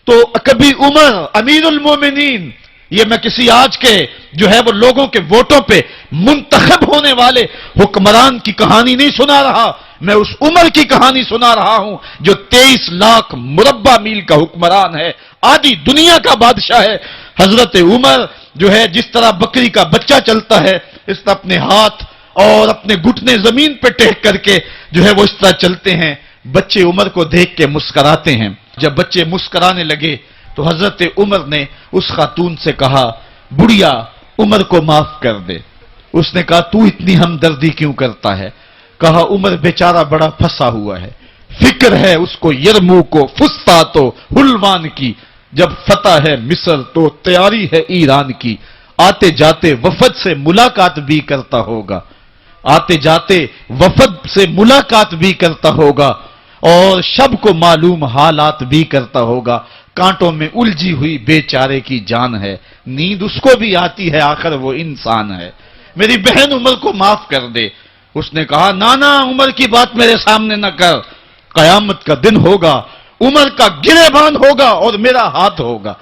تو کبھی عمر امیر المومنین، یہ میں کسی آج کے جو ہے وہ لوگوں کے ووٹوں پہ منتخب ہونے والے حکمران کی کہانی نہیں سنا رہا، میں اس عمر کی کہانی سنا رہا ہوں جو 23 لاکھ مربع میل کا حکمران ہے، آدھی دنیا کا بادشاہ ہے۔ حضرت عمر جو ہے جس طرح بکری کا بچہ چلتا ہے اس طرح اپنے ہاتھ اور اپنے گھٹنے زمین پہ ٹیک کر کے جو ہے وہ اس طرح چلتے ہیں۔ بچے عمر کو دیکھ کے مسکراتے ہیں۔ جب بچے مسکرانے لگے تو حضرت عمر نے اس خاتون سے کہا بڑھیا عمر کو معاف کر دے۔ اس نے کہا تو اتنی ہمدردی کیوں کرتا ہے؟ کہا عمر بیچارہ بڑا پھنسا ہوا ہے، فکر ہے اس کو یرموک و فسطاط و حلوان کی، جب فتح ہے مصر تو تیاری ہے ایران کی، آتے جاتے وفد سے ملاقات بھی کرتا ہوگا، آتے جاتے وفد سے ملاقات بھی کرتا ہوگا، اور شب کو معلوم حالات بھی کرتا ہوگا، کانٹوں میں الجھی ہوئی بیچارے کی جان ہے، نیند اس کو بھی آتی ہے، آخر وہ انسان ہے، میری بہن عمر کو معاف کر دے۔ اس نے کہا نانا عمر کی بات میرے سامنے نہ کر، قیامت کا دن ہوگا، عمر کا گریبان ہوگا اور میرا ہاتھ ہوگا۔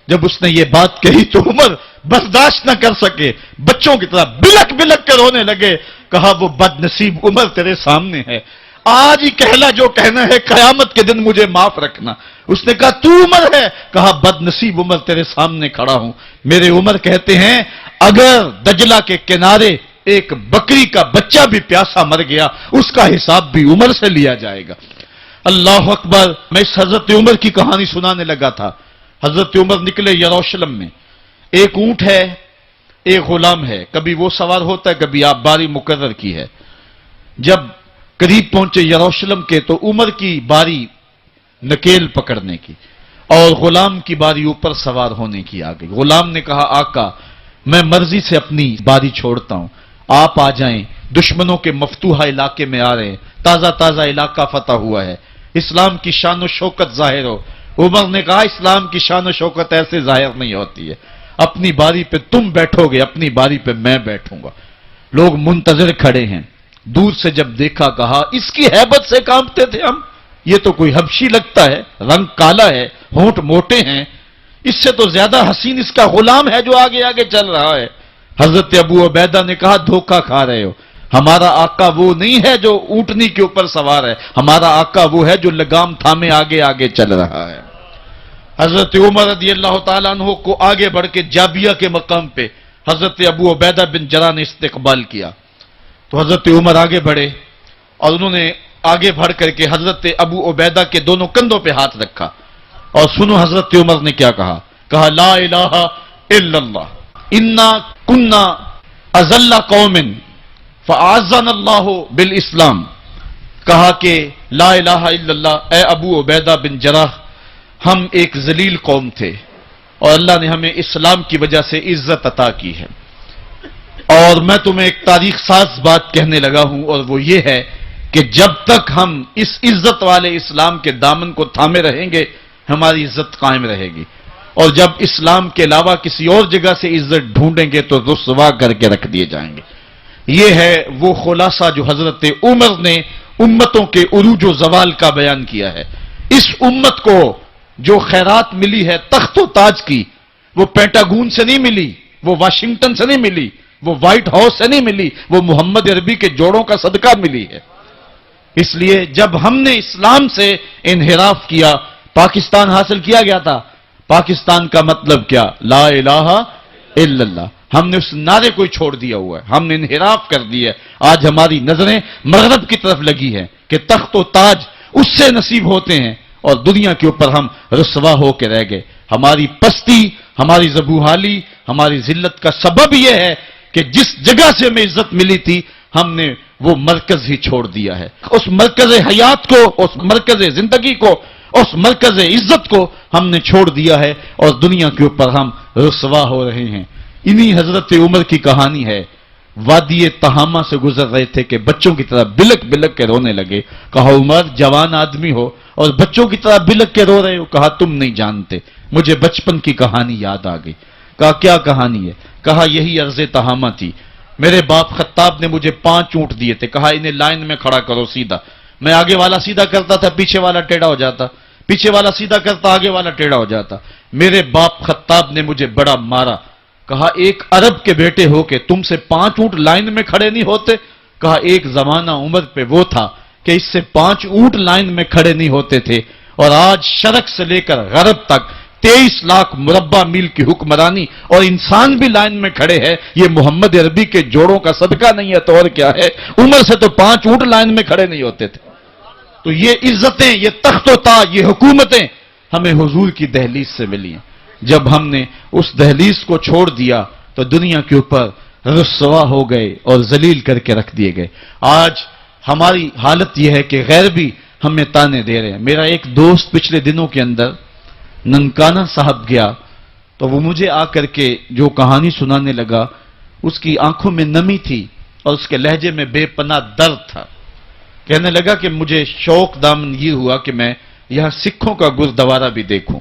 جب اس نے یہ بات کہی تو عمر برداشت نہ کر سکے، بچوں کی طرح بلک بلک کر رونے لگے۔ کہا وہ بد نصیب عمر تیرے سامنے ہے، آج ہی کہلا جو کہنا ہے، قیامت کے دن مجھے معاف رکھنا۔ اس نے کہا تو عمر ہے؟ کہا بد نصیب عمر تیرے سامنے کھڑا ہوں۔ میرے عمر کہتے ہیں اگر دجلہ کے کنارے ایک بکری کا بچہ بھی پیاسا مر گیا اس کا حساب بھی عمر سے لیا جائے گا۔ اللہ اکبر۔ میں اس حضرت عمر کی کہانی سنانے لگا تھا۔ حضرت عمر نکلے یروشلم میں، ایک اونٹ ہے ایک غلام ہے، کبھی وہ سوار ہوتا ہے کبھی آپ باری مقرر کی ہے۔ جب قریب پہنچے یروشلم کے تو عمر کی باری نکیل پکڑنے کی اور غلام کی باری اوپر سوار ہونے کی آ گئی۔ غلام نے کہا آقا میں مرضی سے اپنی باری چھوڑتا ہوں، آپ آ جائیں، دشمنوں کے مفتوحہ علاقے میں آ رہے ہیں، تازہ تازہ علاقہ فتح ہوا ہے، اسلام کی شان و شوکت ظاہر ہو۔ عمر نے کہا اسلام کی شان و شوکت ایسے ظاہر نہیں ہوتی ہے، اپنی باری پہ تم بیٹھو گے، اپنی باری پہ میں بیٹھوں گا۔ لوگ منتظر کھڑے ہیں، دور سے جب دیکھا کہا اس کی ہیبت سے کانپتے تھے ہم، یہ تو کوئی حبشی لگتا ہے، رنگ کالا ہے، ہونٹ موٹے ہیں، اس سے تو زیادہ حسین اس کا غلام ہے جو آگے آگے چل رہا ہے۔ حضرت ابو عبیدہ نے کہا دھوکہ کھا رہے ہو، ہمارا آقا وہ نہیں ہے جو اونٹنی کے اوپر سوار ہے، ہمارا آقا وہ ہے جو لگام تھامے آگے آگے چل رہا ہے۔ حضرت عمر رضی اللہ تعالیٰ عنہ کو آگے بڑھ کے جابیہ کے مقام پہ حضرت ابو عبیدہ بن جراح نے استقبال کیا، تو حضرت عمر آگے بڑھے اور انہوں نے آگے بڑھ کر کے حضرت ابو عبیدہ کے دونوں کندھوں پہ ہاتھ رکھا، اور سنو حضرت عمر نے کیا کہا لا الہ الا اللہ انا کنا اذل قوم فاعزنا اللہ بالاسلام، کہا کہ لا الہ الا اللہ، اے ابو عبیدہ بن جراح، ہم ایک ذلیل قوم تھے اور اللہ نے ہمیں اسلام کی وجہ سے عزت عطا کی ہے۔ اور میں تمہیں ایک تاریخ ساز بات کہنے لگا ہوں، اور وہ یہ ہے کہ جب تک ہم اس عزت والے اسلام کے دامن کو تھامے رہیں گے ہماری عزت قائم رہے گی، اور جب اسلام کے علاوہ کسی اور جگہ سے عزت ڈھونڈیں گے تو رسوا کر کے رکھ دیے جائیں گے۔ یہ ہے وہ خلاصہ جو حضرت عمر نے امتوں کے عروج و زوال کا بیان کیا ہے۔ اس امت کو جو خیرات ملی ہے تخت و تاج کی، وہ پینٹاگون سے نہیں ملی، وہ واشنگٹن سے نہیں ملی، وہ وائٹ ہاؤس سے نہیں ملی، وہ محمد عربی کے جوڑوں کا صدقہ ملی ہے۔ اس لیے جب ہم نے اسلام سے انحراف کیا، پاکستان حاصل کیا گیا تھا، پاکستان کا مطلب کیا؟ لا الہ الا اللہ، ہم نے اس نعرے کو چھوڑ دیا ہوا ہے، ہم نے انحراف کر دیا ہے۔ آج ہماری نظریں مغرب کی طرف لگی ہیں کہ تخت و تاج اس سے نصیب ہوتے ہیں، اور دنیا کے اوپر ہم رسوا ہو کے رہ گئے۔ ہماری پستی، ہماری زبوحالی، ہماری ذلت کا سبب یہ ہے کہ جس جگہ سے ہمیں عزت ملی تھی ہم نے وہ مرکز ہی چھوڑ دیا ہے۔ اس مرکز حیات کو، اس مرکز زندگی کو، اس مرکز عزت کو ہم نے چھوڑ دیا ہے اور دنیا کے اوپر ہم رسوا ہو رہے ہیں۔ انہی حضرت عمر کی کہانی ہے۔ وادی تہامہ سے گزر رہے تھے کہ بچوں کی طرح بلک بلک کے رونے لگے۔ کہا عمر جوان آدمی ہو اور بچوں کی طرح بلک کے رو رہے ہو؟ کہا تم نہیں جانتے، مجھے بچپن کی کہانی یاد آ گئی۔ کہا کیا کہانی ہے؟ کہا یہی عرض تہامہ تھی، میرے باپ خطاب نے مجھے 5 اونٹ دیے تھے، کہا انہیں لائن میں کھڑا کرو سیدھا، میں آگے والا سیدھا کرتا تھا، پیچھے والا ٹیڑھا ہو جاتا، پیچھے والا سیدھا کرتا، آگے والا ٹیڑھا ہو جاتا۔ میرے باپ خطاب نے مجھے بڑا مارا۔ کہا ایک عرب کے بیٹے ہو کہ تم سے 5 اونٹ لائن میں کھڑے نہیں ہوتے؟ کہا ایک زمانہ عمر پہ وہ تھا کہ اس سے 5 اونٹ لائن میں کھڑے نہیں ہوتے تھے، اور آج شرق سے لے کر غرب تک 23 لاکھ مربع میل کی حکمرانی اور انسان بھی لائن میں کھڑے ہیں۔ یہ محمد عربی کے جوڑوں کا صدقہ نہیں ہے تو اور کیا ہے؟ عمر سے تو 5 اونٹ لائن میں کھڑے نہیں ہوتے تھے۔ تو یہ عزتیں، یہ تخت و تاج، یہ حکومتیں ہمیں حضور کی دہلیز سے ملی ہیں۔ جب ہم نے اس دہلیز کو چھوڑ دیا تو دنیا کے اوپر رسوا ہو گئے اور ذلیل کر کے رکھ دیے گئے۔ آج ہماری حالت یہ ہے کہ غیر بھی ہمیں تانے دے رہے ہیں۔ میرا ایک دوست پچھلے دنوں کے اندر ننکانہ صاحب گیا تو وہ مجھے آ کر کے جو کہانی سنانے لگا، اس کی آنکھوں میں نمی تھی اور اس کے لہجے میں بے پناہ درد تھا۔ کہنے لگا کہ مجھے شوق دامن یہ ہوا کہ میں یہاں سکھوں کا گردوارہ بھی دیکھوں۔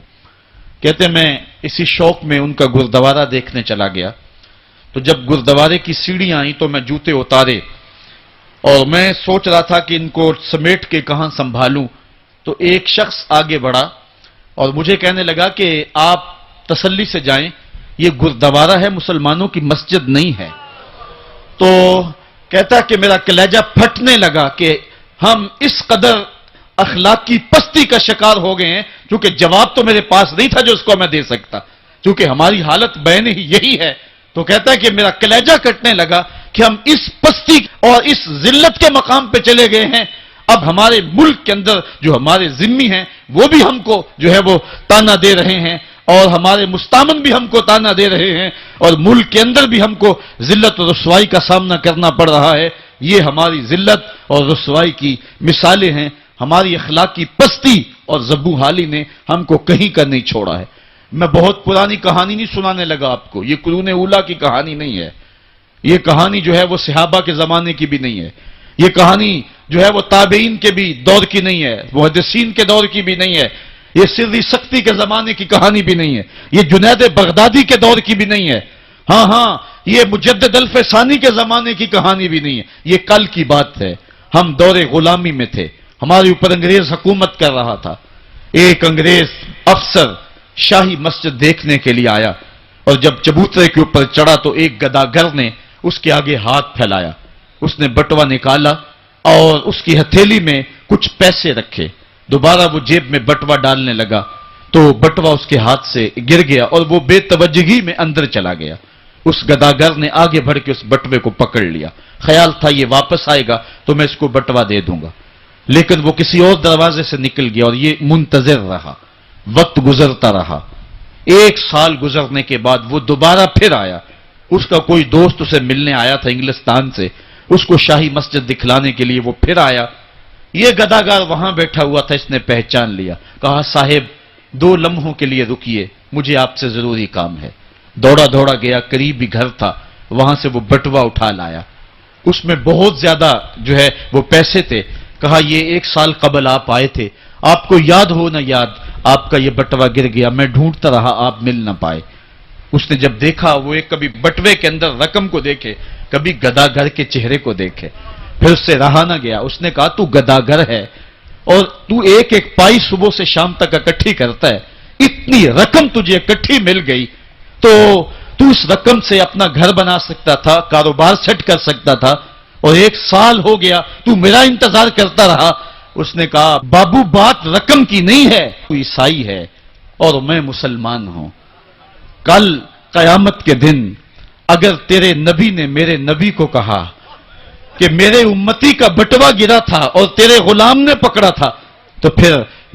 کہتے میں اسی شوق میں ان کا گردوارہ دیکھنے چلا گیا، تو جب گردوارے کی سیڑھیاں آئیں تو میں جوتے اتارے اور میں سوچ رہا تھا کہ ان کو سمیٹ کے کہاں سنبھالوں، تو ایک شخص آگے بڑھا اور مجھے کہنے لگا کہ آپ تسلی سے جائیں، یہ گردوارہ ہے، مسلمانوں کی مسجد نہیں ہے۔ تو کہتا کہ میرا کلیجہ پھٹنے لگا کہ ہم اس قدر اخلاقی پستی کا شکار ہو گئے ہیں، کیونکہ جواب تو میرے پاس نہیں تھا جو اس کو میں دے سکتا، کیونکہ ہماری حالت بین ہی یہی ہے۔ تو کہتا ہے کہ میرا کلیجہ کٹنے لگا کہ ہم اس پستی اور اس ذلت کے مقام پہ چلے گئے ہیں۔ اب ہمارے ملک کے اندر جو ہمارے ذمی ہیں وہ بھی ہم کو جو ہے وہ تانا دے رہے ہیں، اور ہمارے مستامن بھی ہم کو تانا دے رہے ہیں، اور ملک کے اندر بھی ہم کو ذلت اور رسوائی کا سامنا کرنا پڑ رہا ہے۔ یہ ہماری ذلت اور رسوائی کی مثالیں ہیں۔ ہماری اخلاقی پستی اور زبوحالی نے ہم کو کہیں کا نہیں چھوڑا ہے۔ میں بہت پرانی کہانی نہیں سنانے لگا آپ کو، یہ قرون اولیٰ کی کہانی نہیں ہے، یہ کہانی جو ہے وہ صحابہ کے زمانے کی بھی نہیں ہے، یہ کہانی جو ہے وہ تابعین کے بھی دور کی نہیں ہے، محدثین کے دور کی بھی نہیں ہے، یہ سری سختی کے زمانے کی کہانی بھی نہیں ہے، یہ جنید بغدادی کے دور کی بھی نہیں ہے، ہاں یہ مجدد الفسانی کے زمانے کی کہانی بھی نہیں ہے، یہ کل کی بات ہے۔ ہم دور غلامی میں تھے، ہمارے اوپر انگریز حکومت کر رہا تھا۔ ایک انگریز افسر شاہی مسجد دیکھنے کے لیے آیا، اور جب چبوترے کے اوپر چڑھا تو ایک گداگر نے اس کے آگے ہاتھ پھیلایا، اس نے بٹوا نکالا اور اس کی ہتھیلی میں کچھ پیسے رکھے، دوبارہ وہ جیب میں بٹوا ڈالنے لگا تو بٹوا اس کے ہاتھ سے گر گیا اور وہ بے توجہی میں اندر چلا گیا۔ اس گداگر نے آگے بڑھ کے اس بٹوے کو پکڑ لیا، خیال تھا یہ واپس آئے گا تو میں اس کو بٹوا دے دوں گا، لیکن وہ کسی اور دروازے سے نکل گیا اور یہ منتظر رہا، وقت گزرتا رہا۔ 1 سال گزرنے کے بعد وہ دوبارہ پھر آیا، اس کا کوئی دوست اسے ملنے آیا تھا انگلستان سے، اس کو شاہی مسجد دکھلانے کے لیے وہ پھر آیا۔ یہ گداگر وہاں بیٹھا ہوا تھا، اس نے پہچان لیا، کہا صاحب 2 لمحوں کے لیے رکیے، مجھے آپ سے ضروری کام ہے۔ دوڑا دوڑا گیا، قریب ہی گھر تھا، وہاں سے وہ بٹوا اٹھا لایا، اس میں بہت زیادہ جو ہے وہ پیسے تھے۔ کہا یہ 1 سال قبل آپ آئے تھے، آپ کو یاد ہو نہ یاد، آپ کا یہ بٹوا گر گیا، میں ڈھونڈتا رہا، آپ مل نہ پائے۔ اس نے جب دیکھا، وہ ایک کبھی بٹوے کے اندر رقم کو دیکھے، کبھی گداگر کے چہرے کو دیکھے، پھر اس سے رہا نہ گیا۔ اس نے کہا تو گداگر ہے اور تو ایک ایک پائی صبح سے شام تک اکٹھی کرتا ہے، اتنی رقم تجھے اکٹھی مل گئی تو تو اس رقم سے اپنا گھر بنا سکتا تھا، کاروبار سیٹ کر سکتا تھا، اور 1 سال ہو گیا تو میرا انتظار کرتا رہا۔ اس نے کہا بابو بات رقم کی نہیں ہے، تو عیسائی ہے اور میں مسلمان ہوں۔ کل قیامت کے دن اگر تیرے نبی نے میرے نبی کو کہا کہ میرے امتی کا بٹوا گرا تھا اور تیرے غلام نے پکڑا تھا، تو پھر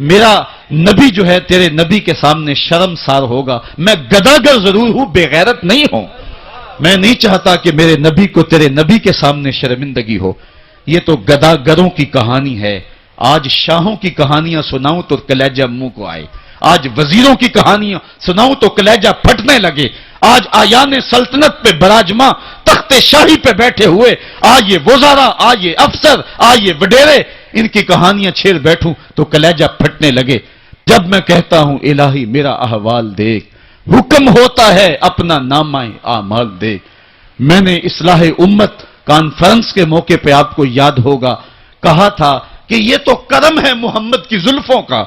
میرا نبی جو ہے تیرے نبی کے سامنے شرمسار ہوگا۔ میں گداگر ضرور ہوں، بے غیرت نہیں ہوں، میں نہیں چاہتا کہ میرے نبی کو تیرے نبی کے سامنے شرمندگی ہو۔ یہ تو گداگروں کی کہانی ہے، آج شاہوں کی کہانیاں سناؤں تو کلیجہ منہ کو آئے، آج وزیروں کی کہانیاں سناؤں تو کلیجہ پھٹنے لگے، آج آیان سلطنت پہ براجماں تخت شاہی پہ بیٹھے ہوئے آج یہ وزراء، آج یہ افسر، آج یہ وڈیرے، ان کی کہانیاں چھیڑ بیٹھوں تو کلیجہ پھٹنے لگے۔ جب میں کہتا ہوں الہی میرا احوال دیکھ، حکم ہوتا ہے اپنا نامہ اعمال دیکھ۔ میں نے اصلاح امت کانفرنس کے موقع پہ آپ کو یاد ہوگا کہا تھا کہ یہ تو کرم ہے محمد کی زلفوں کا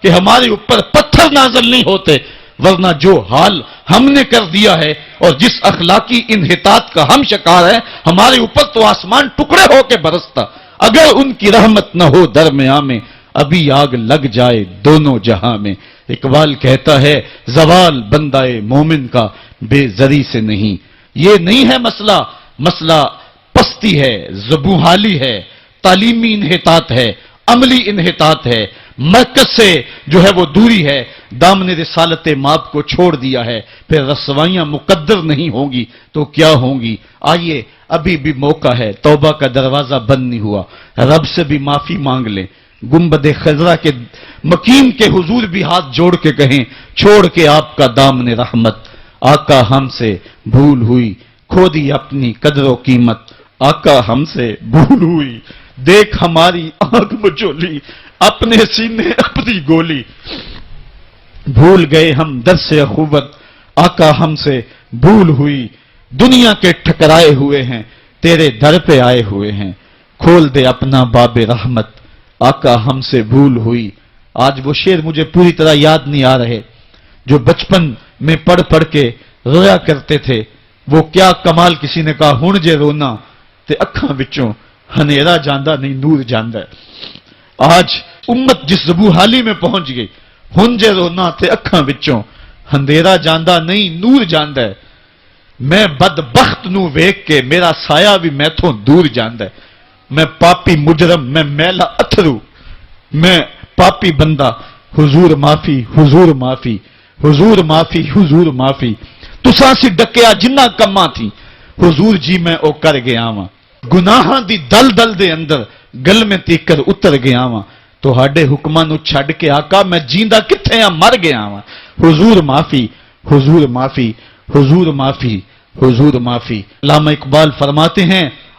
کہ ہمارے اوپر پتھر نازل نہیں ہوتے، ورنہ جو حال ہم نے کر دیا ہے اور جس اخلاقی انحطاط کا ہم شکار ہیں، ہمارے اوپر تو آسمان ٹکڑے ہو کے برستا۔ اگر ان کی رحمت نہ ہو درمیان میں، ابھی آگ لگ جائے دونوں جہاں میں۔ اقبال کہتا ہے زوال بندہ مومن کا بے زری سے نہیں، یہ نہیں ہے مسئلہ، مسئلہ پستی ہے، زبوحالی ہے، تعلیمی انحطاط ہے، عملی انحطاط ہے، مرکز سے جو ہے وہ دوری ہے، دامن رسالت ماب کو چھوڑ دیا ہے، پھر رسوائیاں مقدر نہیں ہوں گی تو کیا ہوں گی۔ آئیے ابھی بھی موقع ہے، توبہ کا دروازہ بند نہیں ہوا، رب سے بھی معافی مانگ لیں، گنبد خضرا کے مکین کے حضور بھی ہاتھ جوڑ کے کہیں چھوڑ کے آپ کا دامن رحمت، آقا ہم سے بھول ہوئی، کھو دی اپنی قدر و قیمت، آقا ہم سے بھول ہوئی، دیکھ ہماری آنکھ مچولی، اپنے سینے اپنی گولی، بھول گئے ہم درس اخوت، آقا ہم سے بھول ہوئی، دنیا کے ٹھکرائے ہوئے ہیں، تیرے در پہ آئے ہوئے ہیں، کھول دے اپنا باب رحمت، آقا ہم سے بھول ہوئی۔ آج وہ شعر مجھے پوری طرح یاد نہیں آ رہے جو بچپن میں پڑھ پڑھ کے رویا کرتے تھے۔ وہ کیا کمال، کسی نے کہا ہن جے رونا تے اکھاں وچوں ہنیرا جاندہ نہیں نور جاندہ ہے۔ آج امت جس زبوحالی میں پہنچ گئی، ہن جے رونا تے اکھاں وچوں ہندیرا جاندہ نہیں نور جاندہ ہے۔ میں بدبخت نو ویکھ کے میرا سایہ بھی میتھوں دور جاندہ ہے۔ میں پاپی مجرم، میں میلا اتھرو، میں پاپی بندہ، حضور معافی، حضور معافی، حضور معافی، حضور معافی۔ تساں سی ڈکیا جنہ کماں تھی، حضور جی میں او کر گیا واں، گناہاں دی دل دل دے اندر گل میں تیکر اتر گیا واں، تہاڈے حکماں نو چھڈ کے آقا میں جیندا کتھے ہاں مر گیا واں۔ حضور معافی، حضور معافی، حضور معافی، حضور معافی۔ علامہ اقبال فرماتے ہیں